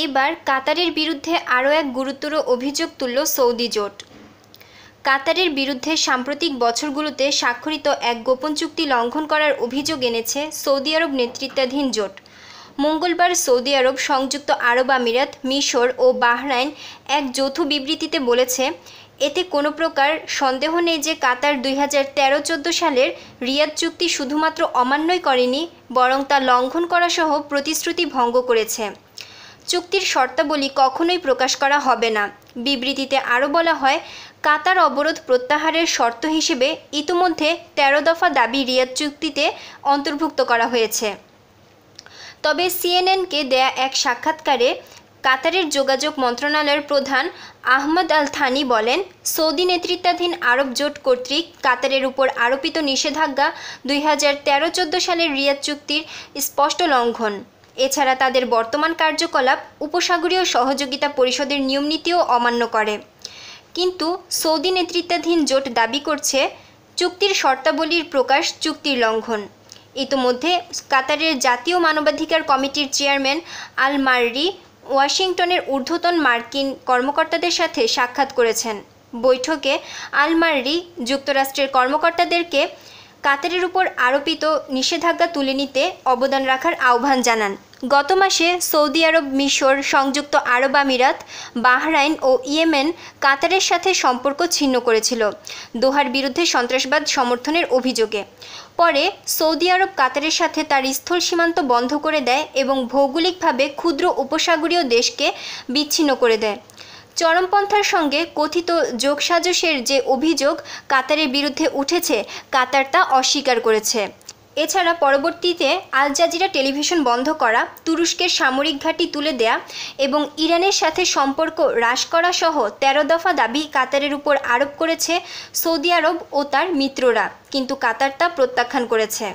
এবার কাতারের বিরুদ্ধে আরও এক গুরুতর অভিযোগ তুলল সৌদি জোট। কাতারের বিরুদ্ধে সাম্প্রতিক বছরগুলোতে স্বাক্ষরিত এক গোপন চুক্তি লঙ্ঘন করার অভিযোগ এনেছে সৌদি আরব নেতৃত্বাধীন জোট। মঙ্গলবার সৌদি আরব, সংযুক্ত আরব আমিরাত, মিশর ও বাহরাইন এক যৌথ বিবৃতিতে বলেছে, এতে কোনো প্রকার সন্দেহ নেই যে কাতার 2013-14 সালের রিয়াদ চুক্তি শুধুমাত্র অমান্যই করেনি, বরং তা লঙ্ঘন করাসহ প্রতিশ্রুতি ভঙ্গ করেছে। চুক্তির শর্তাবলী কখনোই প্রকাশ করা হবে না। বিবৃতিতে আরও বলা হয়, কাতার অবরোধ প্রত্যাহারের শর্ত হিসেবে ইতিমধ্যে 13 দফা দাবি রিয়াদ চুক্তিতে অন্তর্ভুক্ত করা হয়েছে। তবে সিএনএনকে দেয়া এক সাক্ষাৎকারে কাতারের যোগাযোগ মন্ত্রণালয়ের প্রধান আহমদ আল থানি বলেন, সৌদি নেতৃত্বাধীন আরব জোট কর্তৃক কাতারের উপর আরোপিত নিষেধাজ্ঞা 2013-14 সালের রিয়াদ চুক্তির স্পষ্ট লঙ্ঘন। এছাড়া তাদের বর্তমান কার্যকলাপ উপসাগরীয় সহযোগিতা পরিষদের নিয়মনীতিও অমান্য করে। কিন্তু সৌদি নেতৃত্বাধীন জোট দাবি করছে, চুক্তির শর্তাবলীর প্রকাশ চুক্তির লঙ্ঘন। ইতোমধ্যে কাতারের জাতীয় মানবাধিকার কমিটির চেয়ারম্যান আল মাররি ওয়াশিংটনের ঊর্ধ্বতন মার্কিন কর্মকর্তাদের সাথে সাক্ষাৎ করেছেন। বৈঠকে আল মাররি যুক্তরাষ্ট্রের কর্মকর্তাদেরকে কাতারের উপর আরোপিত নিষেধাজ্ঞা তুলে নিতে অবদান রাখার আহ্বান জানান। গত মাসে সৌদি আরব, মিশর, সংযুক্ত আরব আমিরাত, বাহরাইন ও ইয়েমেন কাতারের সাথে সম্পর্ক ছিন্ন করেছিল দোহার বিরুদ্ধে সন্ত্রাসবাদ সমর্থনের অভিযোগে। পরে সৌদি আরব কাতারের সাথে তার স্থল সীমান্ত বন্ধ করে দেয় এবং ভৌগোলিকভাবে ক্ষুদ্র উপসাগরীয় দেশকে বিচ্ছিন্ন করে দেয়। চরমপন্থার সঙ্গে কথিত যোগসাজশের যে অভিযোগ কাতারের বিরুদ্ধে উঠেছে, কাতার তা অস্বীকার করেছে। এছাড়া পরবর্তীতে আল জাজিরা টেলিভিশন বন্ধ করা, তুরস্কের সামরিক ঘাঁটি তুলে দেয়া এবং ইরানের সাথে সম্পর্ক হ্রাস করা সহ 13 দফা দাবি কাতারের উপর আরোপ করেছে সৌদি আরব ও তার মিত্ররা, কিন্তু কাতার তা প্রত্যাখ্যান করেছে।